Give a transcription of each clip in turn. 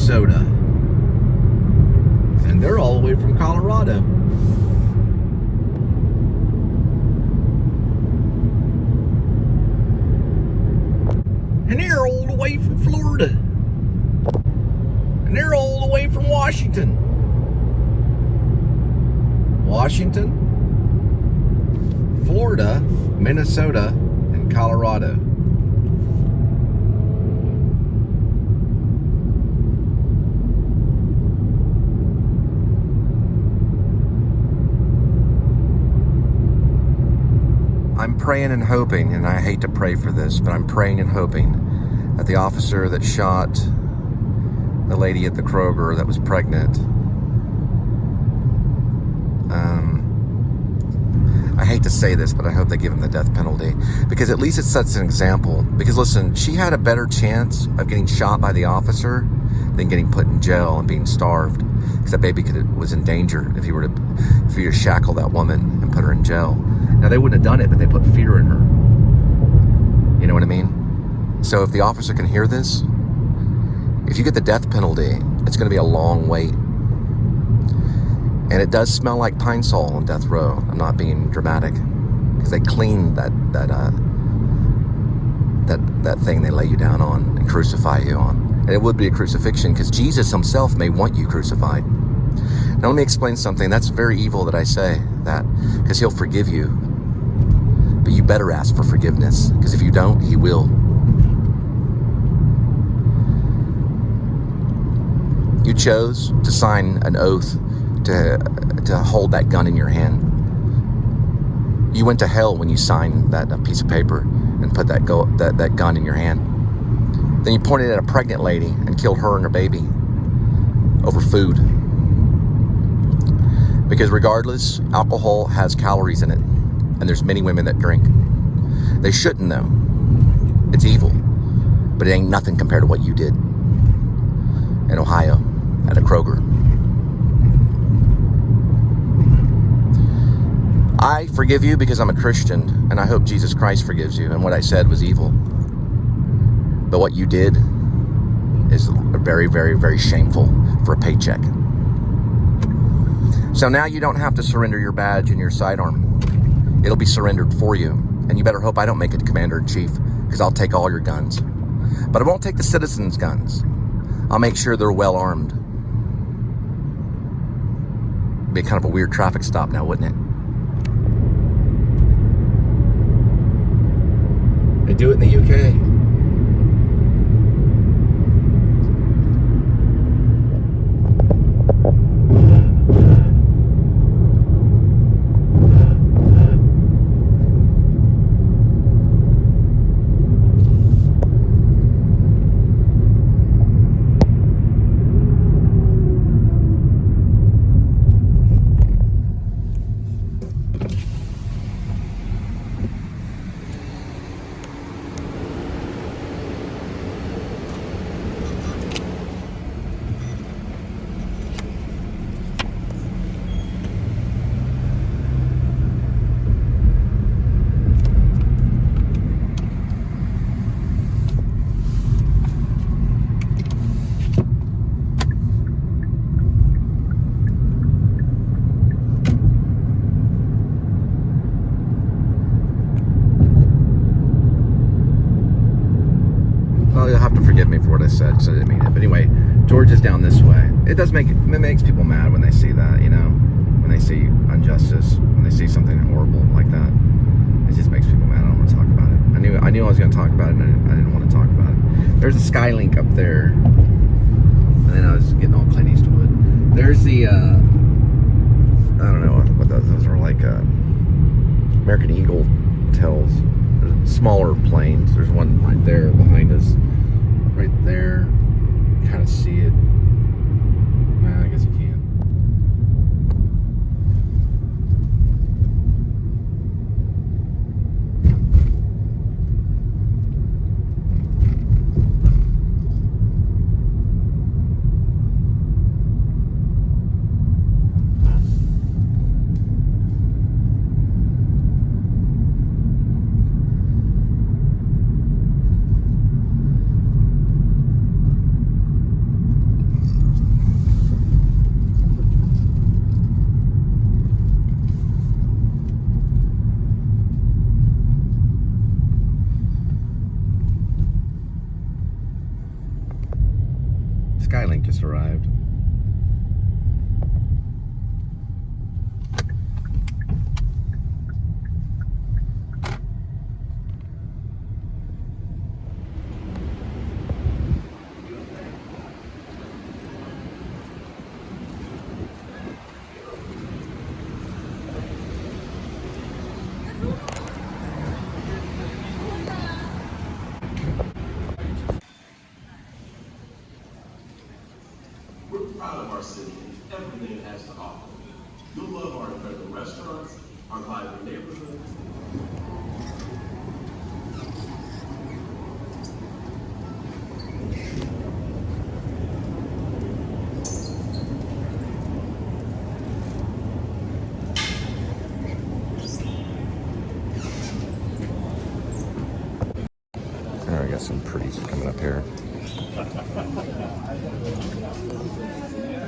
Minnesota. And they're all the way from Colorado. And they're all the way from Florida. And they're all the way from Washington. Washington, Florida, Minnesota, and Colorado. I'm praying and hoping, and I hate to pray for this, but I'm praying and hoping that the officer that shot the lady at the Kroger that was pregnant, I hate to say this, but I hope they give him the death penalty, because at least it sets an example. Because listen, she had a better chance of getting shot by the officer than getting put in jail and being starved, because that baby was in danger if you were to shackle that woman and put her in jail. Now, they wouldn't have done it, but they put fear in her. You know what I mean? So if the officer can hear this, if you get the death penalty, it's going to be a long wait. And it does smell like Pine Sol on death row. I'm not being dramatic, because they clean that thing they lay you down on and crucify you on. And it would be a crucifixion, because Jesus himself may want you crucified. Now let me explain something. That's very evil that I say that, because he'll forgive you. But you better ask for forgiveness, because if you don't, he will. You chose to sign an oath to hold that gun in your hand. You went to hell when you signed that piece of paper and put that gun in your hand. Then you pointed at a pregnant lady and killed her and her baby over food. Because regardless, alcohol has calories in it, and there's many women that drink. They shouldn't though. It's evil, but it ain't nothing compared to what you did in Ohio at a Kroger. I forgive you because I'm a Christian, and I hope Jesus Christ forgives you, and what I said was evil. But what you did is very, very, very shameful for a paycheck. So now you don't have to surrender your badge and your sidearm. It'll be surrendered for you. And you better hope I don't make it commander-in-chief, because I'll take all your guns. But I won't take the citizens' guns. I'll make sure they're well armed. It'd be kind of a weird traffic stop now, wouldn't it? They do it in the UK. Well, you'll have to forgive me for what I said, so I didn't mean it. But anyway, George is down this way. It makes people mad when they see that, you know, when they see injustice, when they see something horrible like that. It just makes people mad. I don't want to talk about it. I knew I was going to talk about it, and I didn't want to talk about it. There's a Skylink up there, and then I was getting all Clint Eastwood. There's the, I don't know what those are, like American Eagle tells. There's smaller planes. There's one right there behind us. Right there. Kind of see it. Well, I guess you can. Skylink just arrived. We're proud of our city and everything it has to offer. You'll love our incredible restaurants, our vibrant neighborhoods. There, I got some pretties coming up here.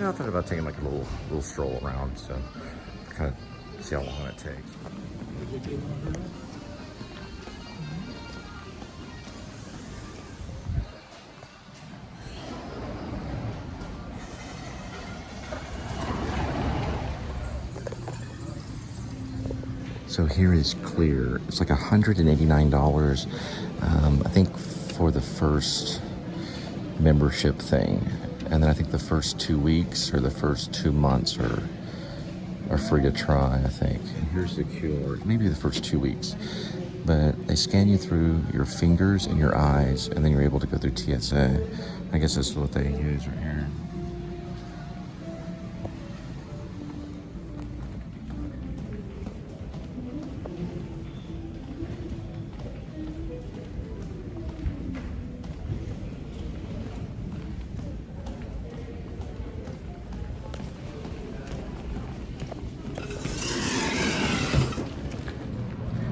I thought about taking like a little stroll around, so kind of see how long it takes. So here is clear. It's like $189, I think, for the first membership thing. And then I think the first 2 weeks or the first 2 months are free to try, I think. And here's the QR. Maybe the first 2 weeks. But they scan you through your fingers and your eyes, and then you're able to go through TSA. I guess that's what they use right here.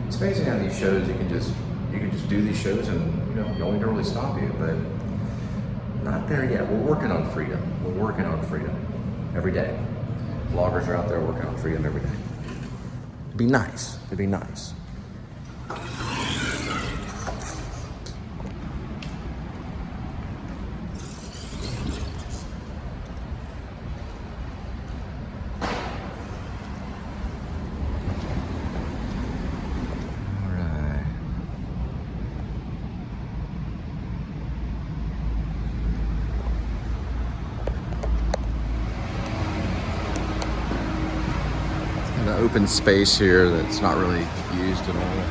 It's amazing how these shows you can just do these shows and no one can really stop you, but not there yet. We're working on freedom. We're working on freedom every day. Vloggers are out there working on freedom every day. It'd be nice. It'd be nice. Open space here that's not really used at all.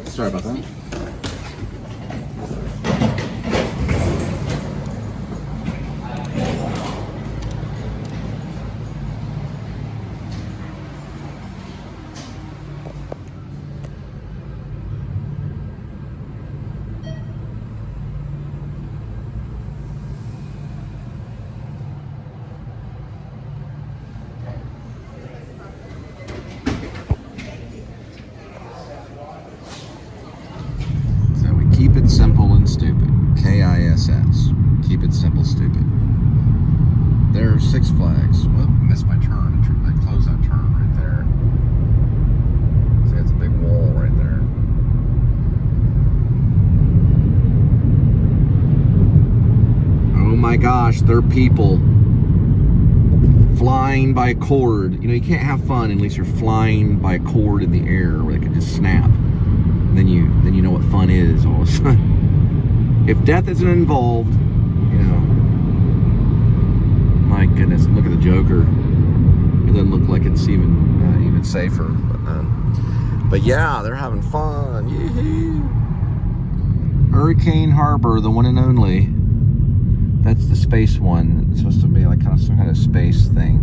Sorry about that. Keep it simple and stupid. K-I-S-S. Keep it simple, stupid. There's Six Flags. Whoop, I missed my turn. I closed that turn right there. See, it's a big wall right there. Oh my gosh, they're people flying by cord. You can't have fun unless you're flying by a cord in the air where they can just snap. Then you know what fun is all of a sudden. If death isn't involved, my goodness, look at the Joker. It doesn't look like it's even safer. But yeah, they're having fun. Yee-hoo. Hurricane Harbor, the one and only. That's the space one. It's supposed to be like some kind of space thing.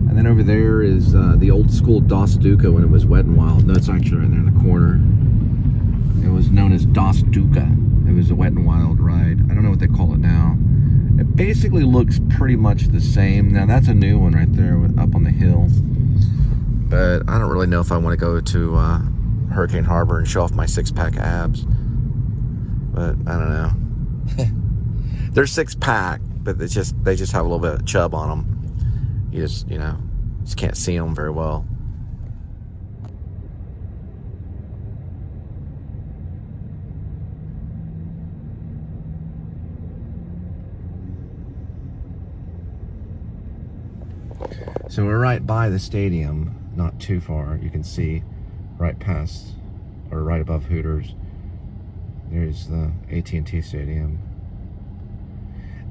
And then over there is the old school DFW when it was Wet and Wild. No, it's actually right there in the corner. It was known as DFW. It was a Wet n Wild ride. I don't know what they call it now. It basically looks pretty much the same. Now that's a new one right there up on the hill. But I don't really know if I want to go to Hurricane Harbor and show off my 6-pack abs. But I don't know. They're 6-pack, but they just have a little bit of chub on them. You just can't see them very well. So we're right by the stadium, not too far. You can see right past, or right above Hooters. There's the A.T.W.C stadium.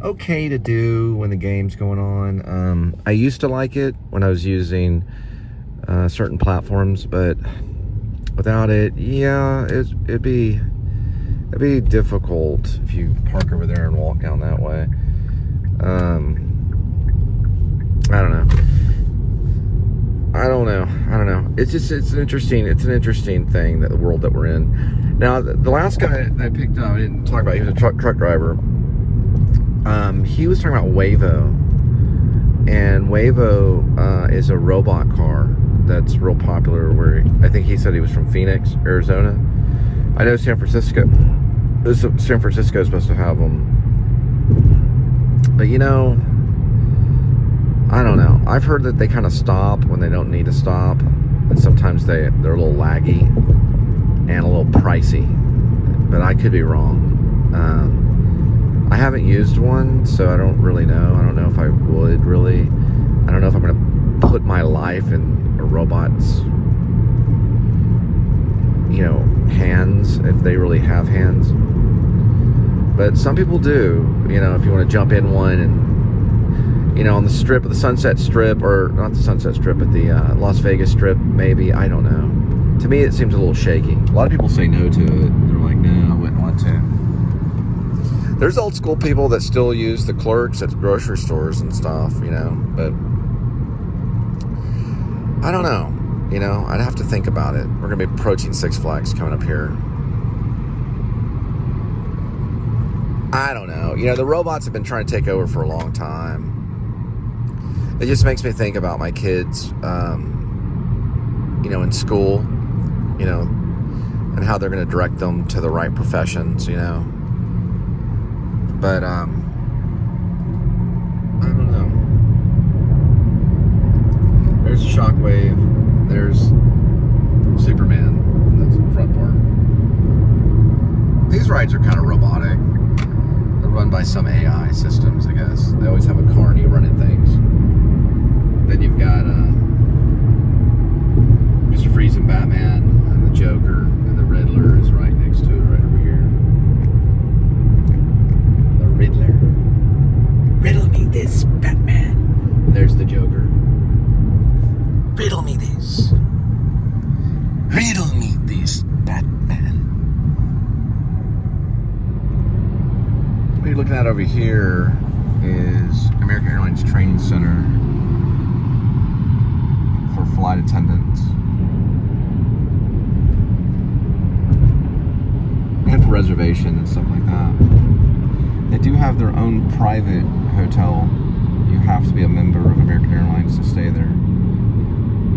Okay to do when the game's going on. I used to like it when I was using certain platforms, but without it, yeah, it'd be difficult if you park over there and walk down that way. I don't know. It's an interesting thing, that the world that we're in. Now, the last guy I picked up, I didn't talk about, he was a truck driver. He was talking about Wayvo. And Wayvo is a robot car that's real popular, where I think he said he was from Phoenix, Arizona. I know San Francisco is supposed to have them. But I don't know. I've heard that they kind of stop when they don't need to stop, and sometimes they're a little laggy and a little pricey. But I could be wrong. I haven't used one, so I don't really know. I don't know if I would really. I don't know if I'm going to put my life in a robot's, hands, if they really have hands. But some people do. If you want to jump in one and, on the strip, the Sunset Strip, or not the Sunset Strip, but the Las Vegas Strip, maybe. I don't know. To me, it seems a little shaky. A lot of people say no to it. They're like, no, I wouldn't want to. There's old school people that still use the clerks at grocery stores and stuff, but I don't know. I'd have to think about it. We're going to be approaching Six Flags coming up here. I don't know. The robots have been trying to take over for a long time. It just makes me think about my kids, in school, and how they're going to direct them to the right professions, But, I don't know. There's Shockwave. There's Superman. That's the front part. These rides are kind of robotic. They're run by some AI systems, I guess. They always have a carny running things. Then you've got Mr. Freeze and Batman and the Joker, and the Riddler is right next to it, right over here. The Riddler. Riddle me this, Batman. There's the Joker. Riddle me this. Riddle me this, Batman. What you're looking at over here is American Airlines Training Center for flight attendants and for reservation and stuff like that. They do have their own private hotel. You have to be a member of American Airlines to stay there.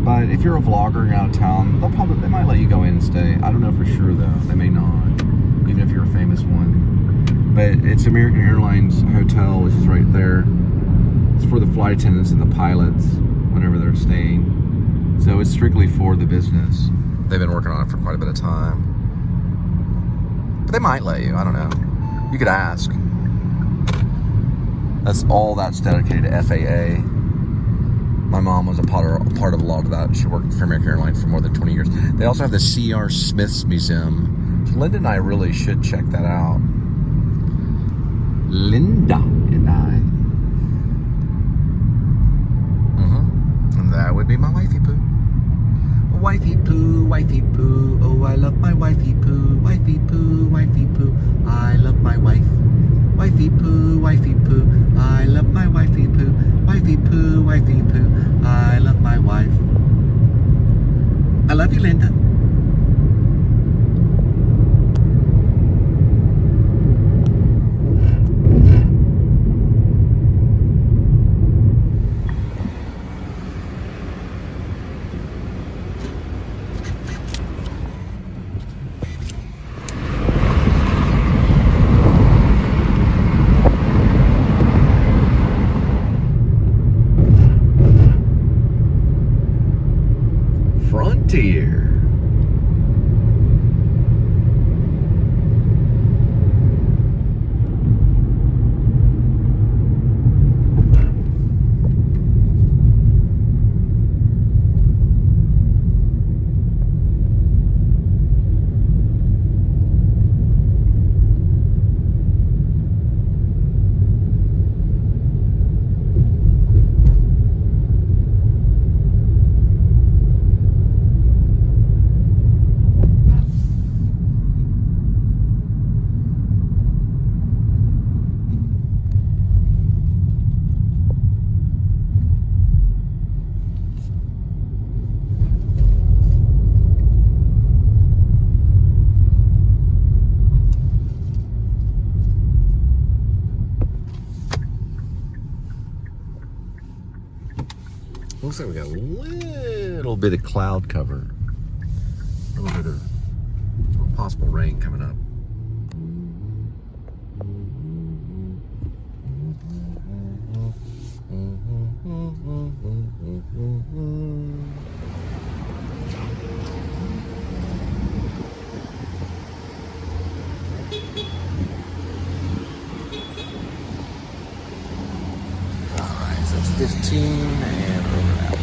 But if you're a vlogger and you're out of town, they might let you go in and stay. I don't know for sure though. They may not, even if you're a famous one. But it's American Airlines Hotel, which is right there. It's for the flight attendants and the pilots whenever they're staying. So it's strictly for the business. They've been working on it for quite a bit of time. But they might let you, I don't know. You could ask. That's dedicated to FAA. My mom was a part of a lot of that. She worked for American Airlines for more than 20 years. They also have the C.R. Smith's Museum. Linda and I really should check that out. Linda and I. And that would be my wifey poo. Wifey poo, wifey poo. Oh, I love my wifey poo. Wifey poo, wifey poo. I love my wife. Wifey poo, wifey poo. I love my wifey poo. Wifey poo, wifey poo. I love my wife. I love you, Linda. Looks like we got a little bit of cloud cover. A little bit of possible rain coming up. Alright, so it's 15 and over that way.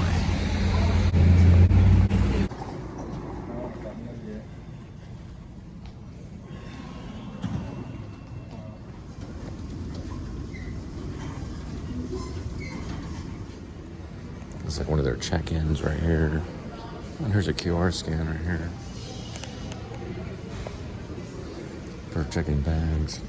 It's like one of their check-ins right here. And here's a QR scan right here for checking bags.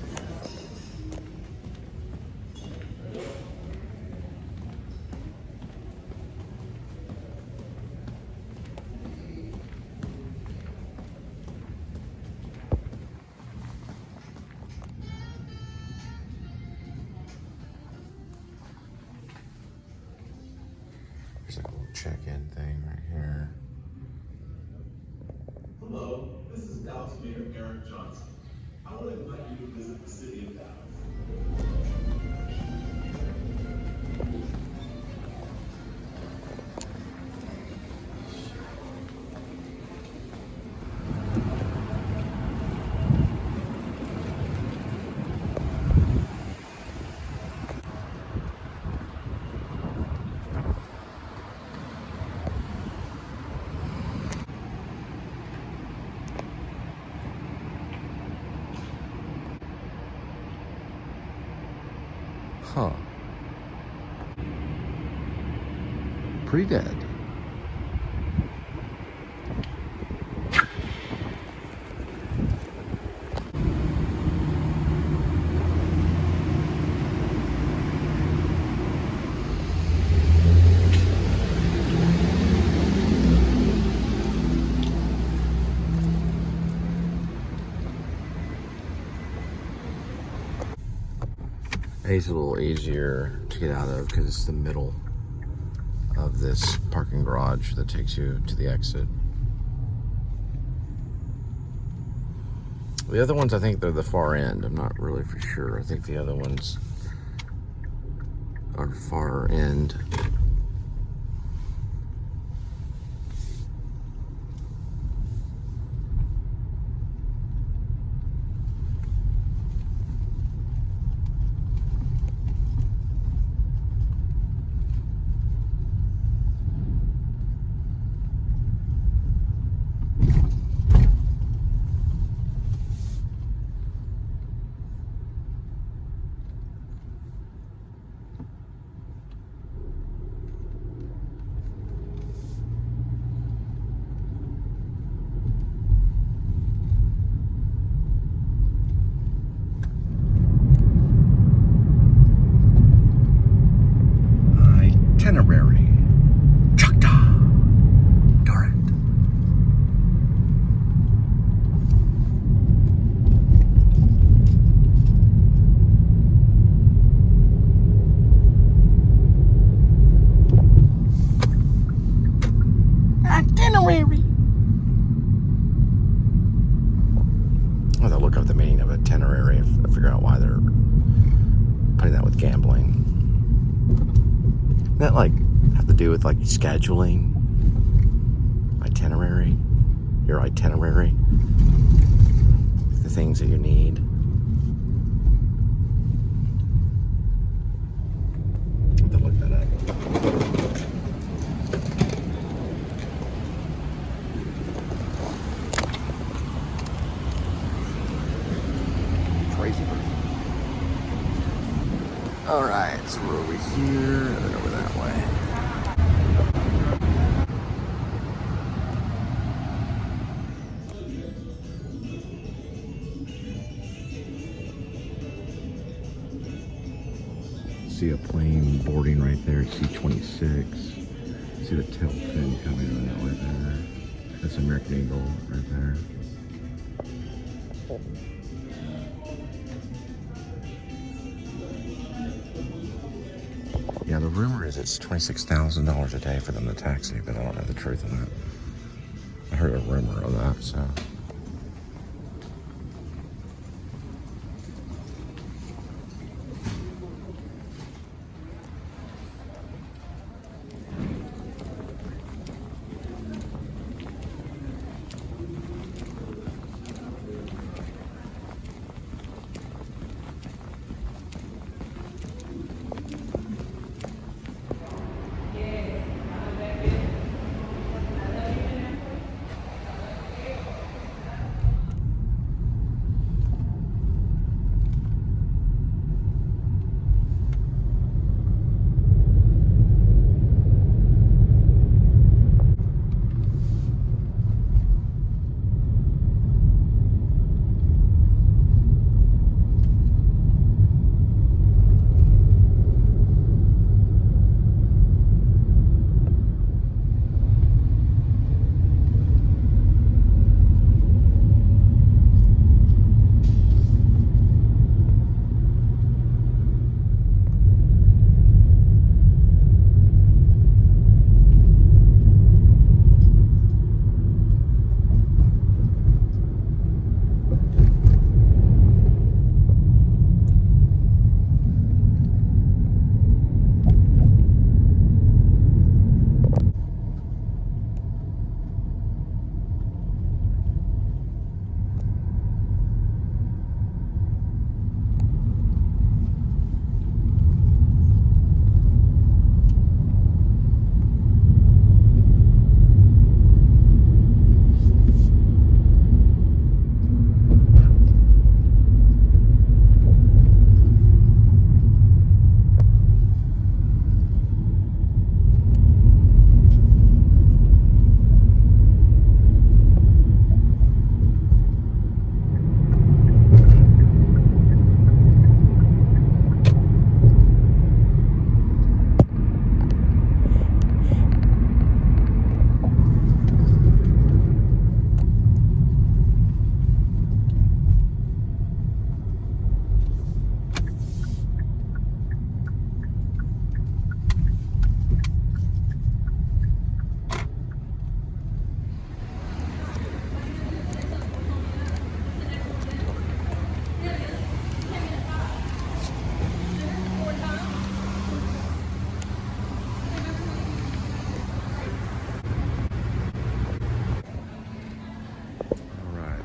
There's like a little check-in thing right here. Hello, this is Dallas Mayor Eric Johnson. I want to invite you to visit the city of Dallas. Huh. Pretty dead. It's a little easier to get out of because it's the middle of this parking garage that takes you to the exit. The other ones, I think they're the far end. I'm not really for sure. I think the other ones are far end. Itinerary. Choctaw. Durant. Itinerary. I have to look up the meaning of itinerary and figure out why they're putting that with gambling. Doesn't that like have to do with like scheduling? Itinerary? Your itinerary? The things that you need? I have to look that up. Crazy person. Alright, so we're over here and then over that way. See a plane boarding right there, C-26. See the tail fin coming on that way there. That's American Eagle right there. Yeah, Yeah, the rumor is it's $26,000 a day for them to taxi, but I don't know the truth of that. I heard a rumor of that, so.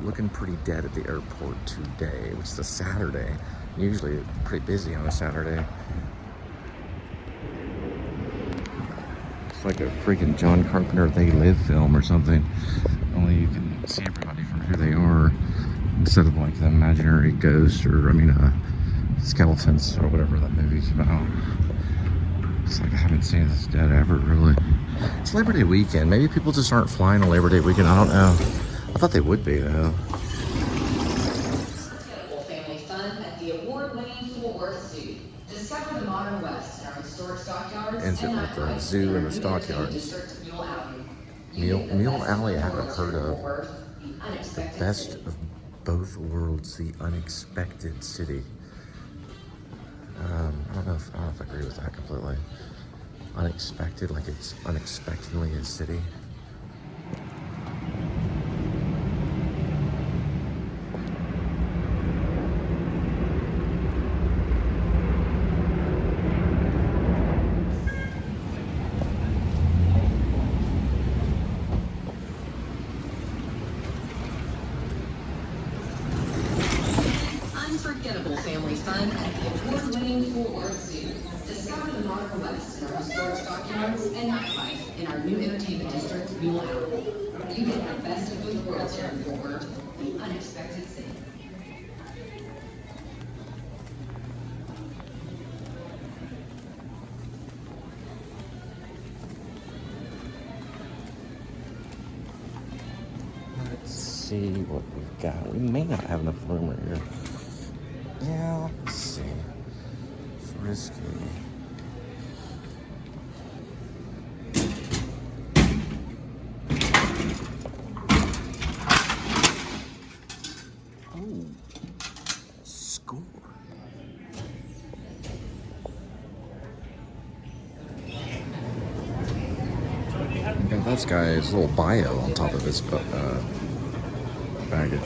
Looking pretty dead at the airport today, which is a Saturday. Usually pretty busy on a Saturday. It's like a freaking John Carpenter They Live film or something. Only you can see everybody from who they are instead of like the imaginary ghost or, skeletons or whatever that movie's about. It's like I haven't seen this dead ever, really. It's Labor Day weekend. Maybe people just aren't flying on Labor Day weekend. I don't know. I thought they would be, though. Family fun at the award-winning Fort Worth Zoo. Discover the modern West in our historic stockyards. Ends it with the zoo and the stockyards. Mule Alley I haven't heard of. The best of both worlds, the unexpected city. I don't know if I agree with that completely. Unexpected, like it's unexpectedly a city. Unforgettable family fun at the award-winning Fort Worth Zoo. Discover the modern West in our historic stockyards and nightlife in our new entertainment district, Mule Alley. You get the best of both worlds here in Fort Worth, the unexpected city. Let's see what we've got. We may not have enough room right here. Yeah, let's see. Frisky. Oh, score. That's guy's little bio on top of his baggage.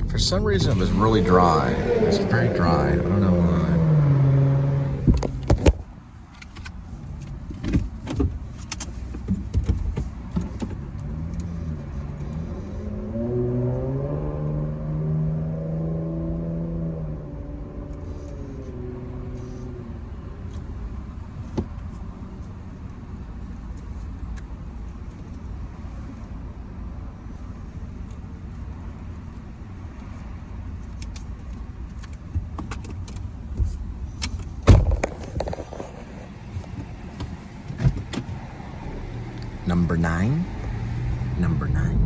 For some reason, it was really dry. It's very dry. I don't know why. Number 9. Number 9.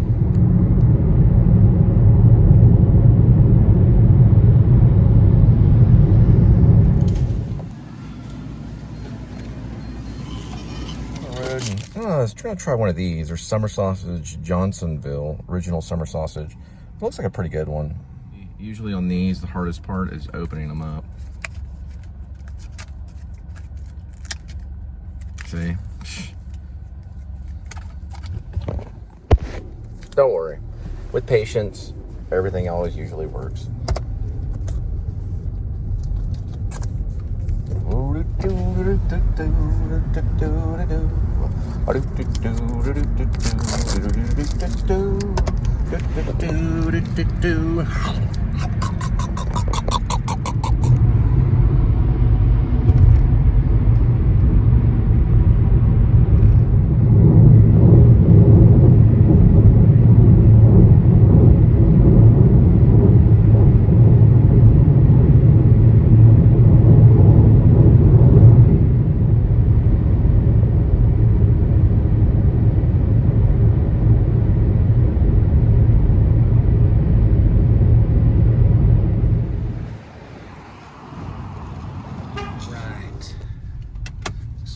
Oh, let's try one of these. There's summer sausage, Johnsonville, original summer sausage. It looks like a pretty good one. Usually on these, the hardest part is opening them up. See? Don't worry. With patience, everything always usually works.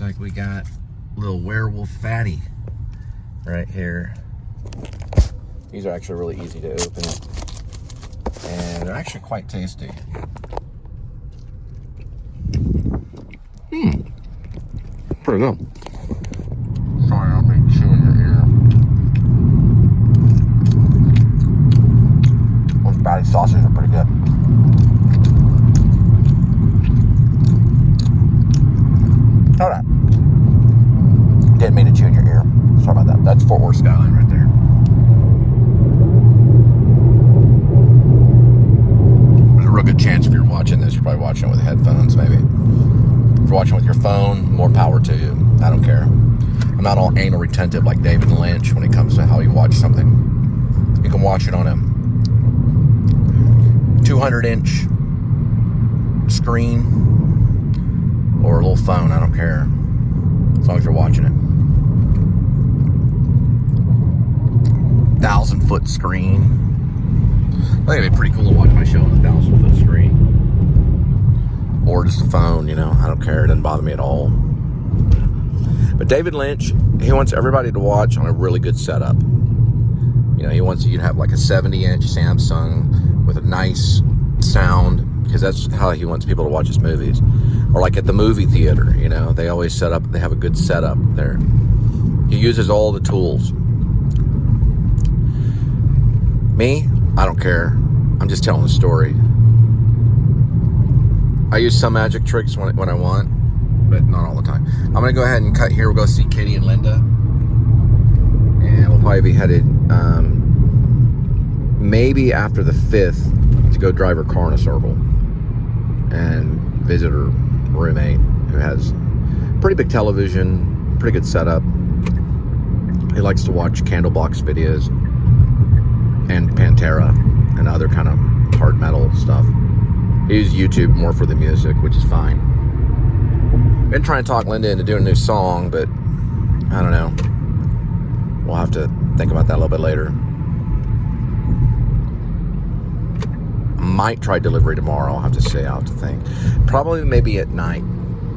Like we got a little werewolf fatty right here. These are actually really easy to open, and they're actually quite tasty. Pretty good. Sorry, I'll be chewing your ear. Those fatty sausages are pretty good. All right. Didn't mean to chew in your ear. Sorry about that. That's Fort Worth skyline right there. There's a real good chance if you're watching this, you're probably watching it with headphones, maybe. If you're watching with your phone, more power to you. I don't care. I'm not all anal retentive like David Lynch when it comes to how you watch something. You can watch it on a 200-inch screen or a little phone, I don't care. As long as you're watching it. 1,000-foot screen. I think it'd be pretty cool to watch my show on a 1,000-foot screen. Or just a phone, you know. I don't care. It doesn't bother me at all. But David Lynch, he wants everybody to watch on a really good setup. You know, he wants you to have like a 70-inch Samsung with a nice sound, because that's how he wants people to watch his movies. Or like at the movie theater, you know, they always set up, they have a good setup there. He uses all the tools. Me, I don't care. I'm just telling a story. I use some magic tricks when I want, but not all the time. I'm going to go ahead and cut here. We'll go see Kitty and Linda. And we'll probably be headed maybe after the 5th to go drive her car in a circle and visit her roommate who has pretty big television, pretty good setup. He likes to watch Candlebox videos and Pantera and other kind of hard metal stuff. use YouTube more for the music, which is fine. Been trying to talk Linda into doing a new song, but I don't know. We'll have to think about that a little bit later. Might try delivery tomorrow. I'll have to say. I'll have to think. Probably maybe at night.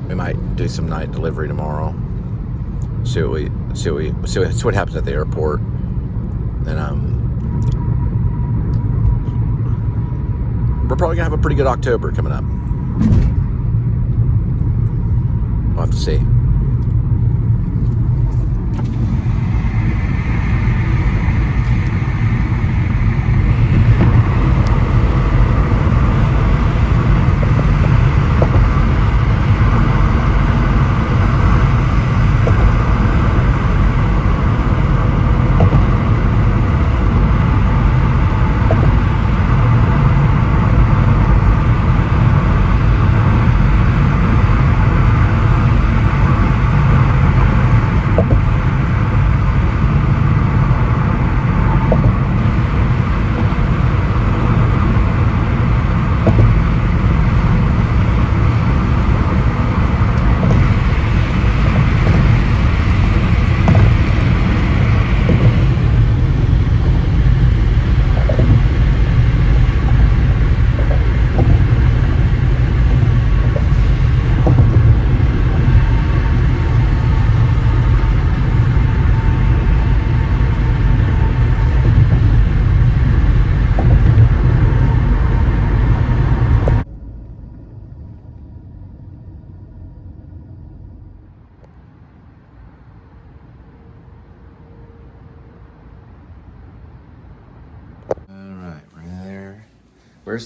We might do some night delivery tomorrow. See what happens at the airport. Then we're probably gonna have a pretty good October coming up. We'll have to see.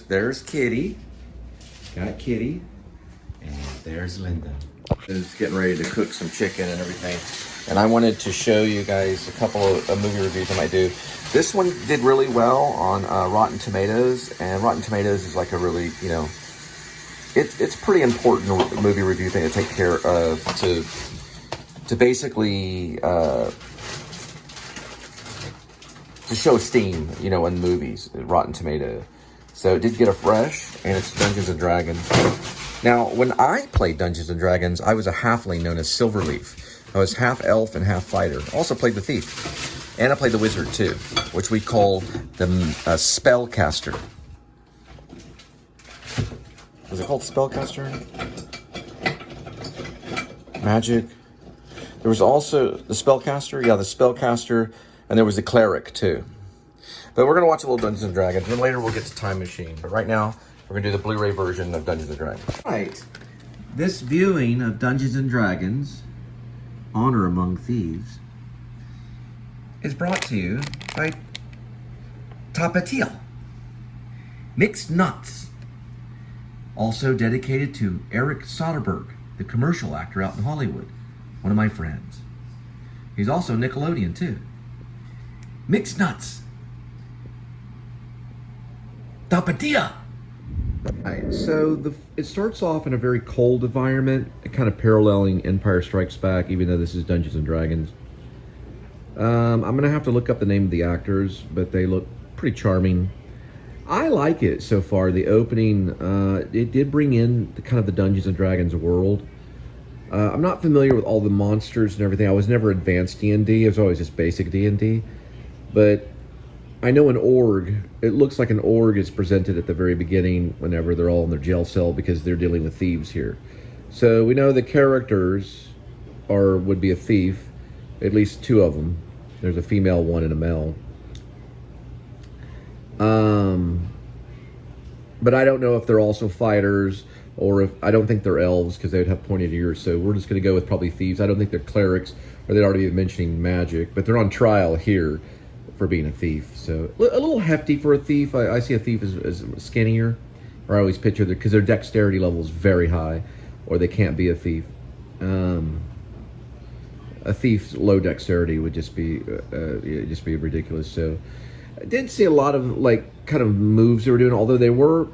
There's Kitty. Got Kitty. And there's Linda. Is getting ready to cook some chicken and everything. And I wanted to show you guys a couple of movie reviews I might do. This one did really well on Rotten Tomatoes. And Rotten Tomatoes is like a really, you know, it's pretty important movie review thing to take care of. To basically to show esteem, you know, in movies, Rotten Tomato. So it did get a fresh, and it's Dungeons and Dragons. Now, when I played Dungeons and Dragons, I was a halfling known as Silverleaf. I was half elf and half fighter. Also played the thief, and I played the wizard too, which we call the spellcaster. Was it called spellcaster? Magic. There was also the spellcaster. Yeah, the spellcaster, and there was the cleric too. But we're going to watch a little Dungeons & Dragons, and later we'll get to Time Machine. But right now, we're going to do the Blu-ray version of Dungeons & Dragons. Right. This viewing of Dungeons & Dragons, Honor Among Thieves, is brought to you by Tapatia Mixed Nuts. Also dedicated to Eric Soderbergh, the commercial actor out in Hollywood. One of my friends. He's also Nickelodeon, too. Mixed Nuts. Tapatia. Alright, so it starts off in a very cold environment, kind of paralleling Empire Strikes Back, even though this is Dungeons and Dragons. I'm gonna have to look up the name of the actors, but they look pretty charming. I like it so far. The opening, it did bring in the Dungeons and Dragons world. I'm not familiar with all the monsters and everything. I was never advanced D&D. I was always just basic D&D, but I know an org, it looks like an org is presented at the very beginning whenever they're all in their jail cell because they're dealing with thieves here. So we know the characters would be a thief, at least two of them. There's a female one and a male. But I don't know if they're also fighters or I don't think they're elves because they would have pointed ears. So we're just going to go with probably thieves. I don't think they're clerics or they'd already be mentioning magic, but they're on trial here for being a thief. So a little hefty for a thief. I see a thief as skinnier, or I always picture that because their dexterity level is very high, or they can't be a thief. A thief's low dexterity would just be ridiculous. So I didn't see a lot of kind of moves they were doing, although they were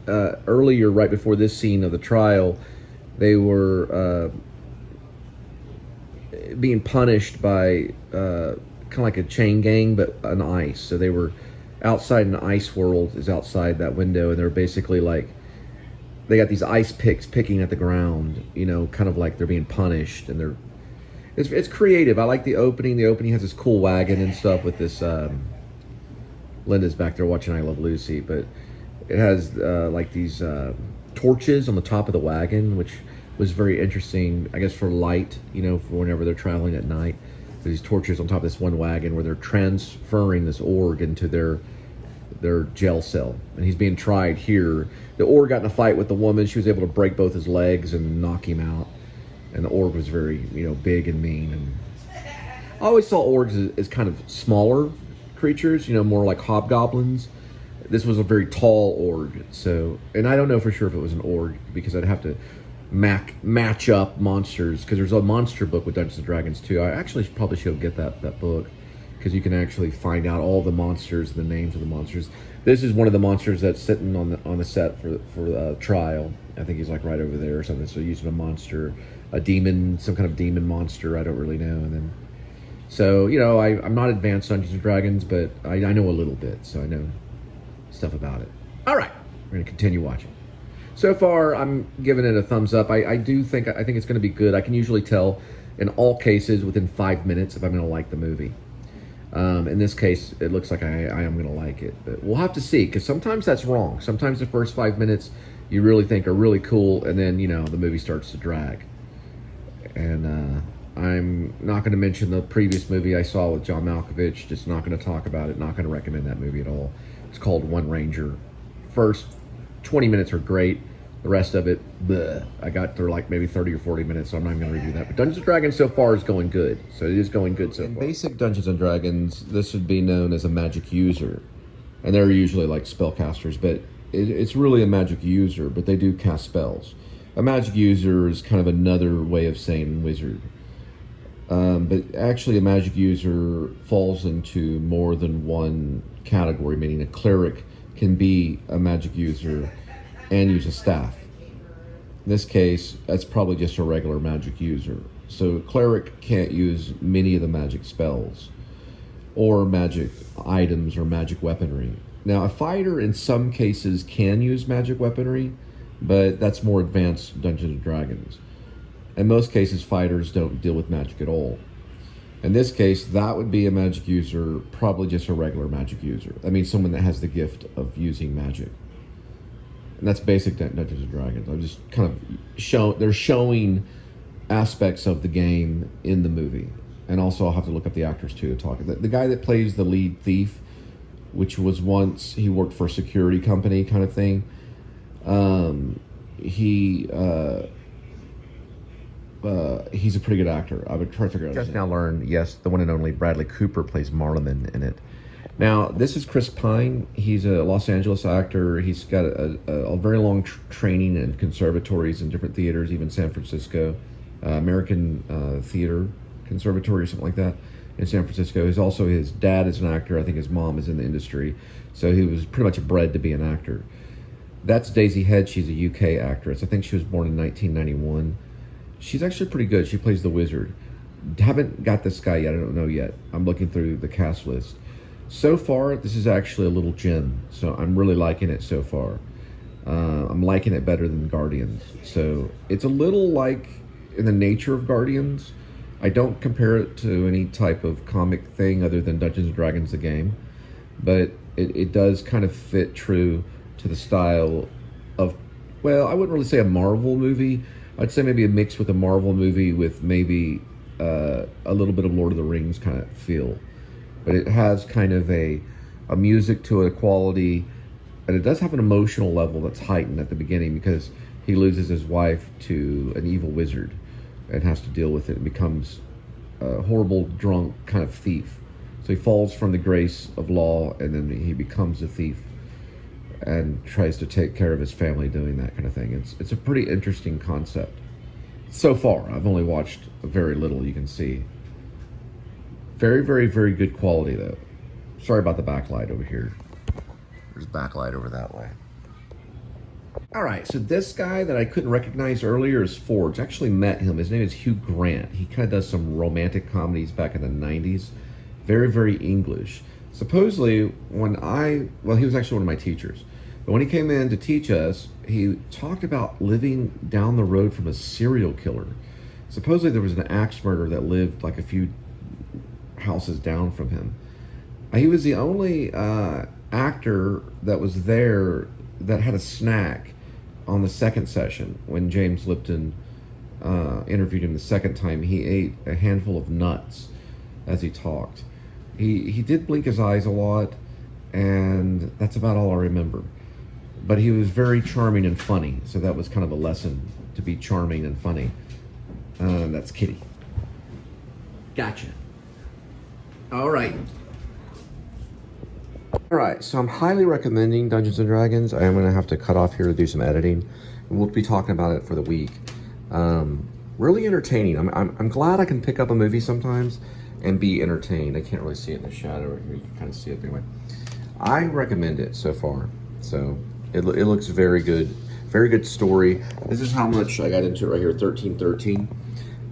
earlier, right before this scene of the trial, they were being punished by kind of like a chain gang, but on ice. So they were outside, in the ice world is outside that window, and they're basically like they got these ice picks picking at the ground, you know, kind of like they're being punished, and it's creative. I like the opening. The opening has this cool wagon and stuff with this. Linda's back there watching I Love Lucy, but it has like these torches on the top of the wagon, which was very interesting, I guess, for light, you know, for whenever they're traveling at night. There's these torches on top of this one wagon where they're transferring this org into their jail cell, and he's being tried here. The org got in a fight with the woman. She was able to break both his legs and knock him out, and the org was very, you know, big and mean. And I always saw orgs as kind of smaller creatures, you know, more like hobgoblins. This was a very tall org, so, and I don't know for sure if it was an org because I'd have to match up monsters, because there's a monster book with Dungeons and Dragons too. I actually probably should get that book, because you can actually find out all the monsters and the names of the monsters. This is one of the monsters that's sitting on the set for trial. I think he's like right over there or something. So using a monster, a demon, some kind of demon monster. I don't really know. And then, so, you know, I'm not advanced Dungeons and Dragons, but I know a little bit, so I know stuff about it. All right, we're gonna continue watching. So far, I'm giving it a thumbs up. I think it's gonna be good. I can usually tell in all cases within 5 minutes if I'm gonna like the movie. In this case, it looks like I am going to like it, but we'll have to see, because sometimes that's wrong. Sometimes the first 5 minutes you really think are really cool, and then, you know, the movie starts to drag. And I'm not going to mention the previous movie I saw with John Malkovich. Just not going to talk about it. Not going to recommend that movie at all. It's called One Ranger. First 20 minutes are great. The rest of it, bleh. I got through like maybe 30 or 40 minutes, so I'm not even going to review that. But Dungeons & Dragons so far is going good. So it is going good so far. In basic Dungeons & Dragons, this would be known as a magic user. And they're usually like spellcasters, but it's really a magic user, but they do cast spells. A magic user is kind of another way of saying wizard. But actually a magic user falls into more than one category, meaning a cleric can be a magic user and use a staff. In this case, that's probably just a regular magic user. So cleric can't use many of the magic spells or magic items or magic weaponry. Now, a fighter in some cases can use magic weaponry, but that's more advanced Dungeons and Dragons. In most cases, fighters don't deal with magic at all. In this case, that would be a magic user, probably just a regular magic user. I mean, someone that has the gift of using magic. And that's basic Dungeons and Dragons. I'm just kind of they're showing aspects of the game in the movie. And also I'll have to look up the actors too to talk. The guy that plays the lead thief, which was once, he worked for a security company kind of thing. He's a pretty good actor. I would try to figure out. Just now learned, yes, the one and only Bradley Cooper plays Marleman in it. Now, this is Chris Pine. He's a Los Angeles actor. He's got a very long training in conservatories and different theaters, even San Francisco, American Theater Conservatory or something like that in San Francisco. His dad is an actor. I think his mom is in the industry. So he was pretty much bred to be an actor. That's Daisy Head. She's a UK actress. I think she was born in 1991. She's actually pretty good. She plays the wizard. Haven't got this guy yet. I don't know yet. I'm looking through the cast list. So far, this is actually a little gem. So I'm really liking it so far. I'm liking it better than Guardians. So it's a little like in the nature of Guardians. I don't compare it to any type of comic thing other than Dungeons & Dragons the game. But it does kind of fit true to the style of, well, I wouldn't really say a Marvel movie. I'd say maybe a mix with a Marvel movie with maybe a little bit of Lord of the Rings kind of feel. But it has kind of a music to it, a quality, and it does have an emotional level that's heightened at the beginning because he loses his wife to an evil wizard and has to deal with it and becomes a horrible, drunk kind of thief. So he falls from the grace of law and then he becomes a thief and tries to take care of his family doing that kind of thing. It's a pretty interesting concept. So far, I've only watched very little, you can see. Very, very, very good quality, though. Sorry about the backlight over here. There's backlight over that way. All right, so this guy that I couldn't recognize earlier is Forge. I actually met him. His name is Hugh Grant. He kind of does some romantic comedies back in the 90s. Very, very English. Supposedly, he was actually one of my teachers. But when he came in to teach us, he talked about living down the road from a serial killer. Supposedly there was an axe murderer that lived like a few houses down from him. He was the only actor that was there that had a snack on the second session. When James Lipton interviewed him the second time, he ate a handful of nuts as he talked. He did blink his eyes a lot, and that's about all I remember. But he was very charming and funny, so that was kind of a lesson, to be charming and funny. That's Kitty. Gotcha. All right. All right, so I'm highly recommending Dungeons & Dragons. I am going to have to cut off here to do some editing, and we'll be talking about it for the week. Really entertaining. I'm glad I can pick up a movie sometimes and be entertained. I can't really see it in the shadow. You can kind of see it anyway. I recommend it so far. So it looks very good. Very good story. This is how much I got into it right here, 1313.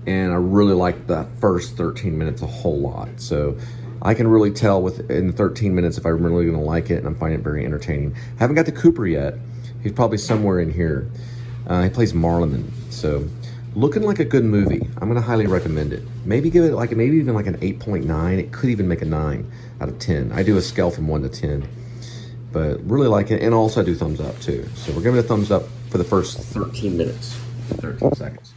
And I really like the first 13 minutes a whole lot. So I can really tell within 13 minutes if I'm really going to like it, and I'm finding it very entertaining. Haven't got to Cooper yet. He's probably somewhere in here. He plays Marleman. So looking like a good movie. I'm going to highly recommend it. Maybe give it maybe even like an 8.9. It could even make a 9 out of 10. I do a scale from 1 to 10. But really like it, and also I do thumbs up too. So we're giving it a thumbs up for the first 13 minutes, 13 seconds.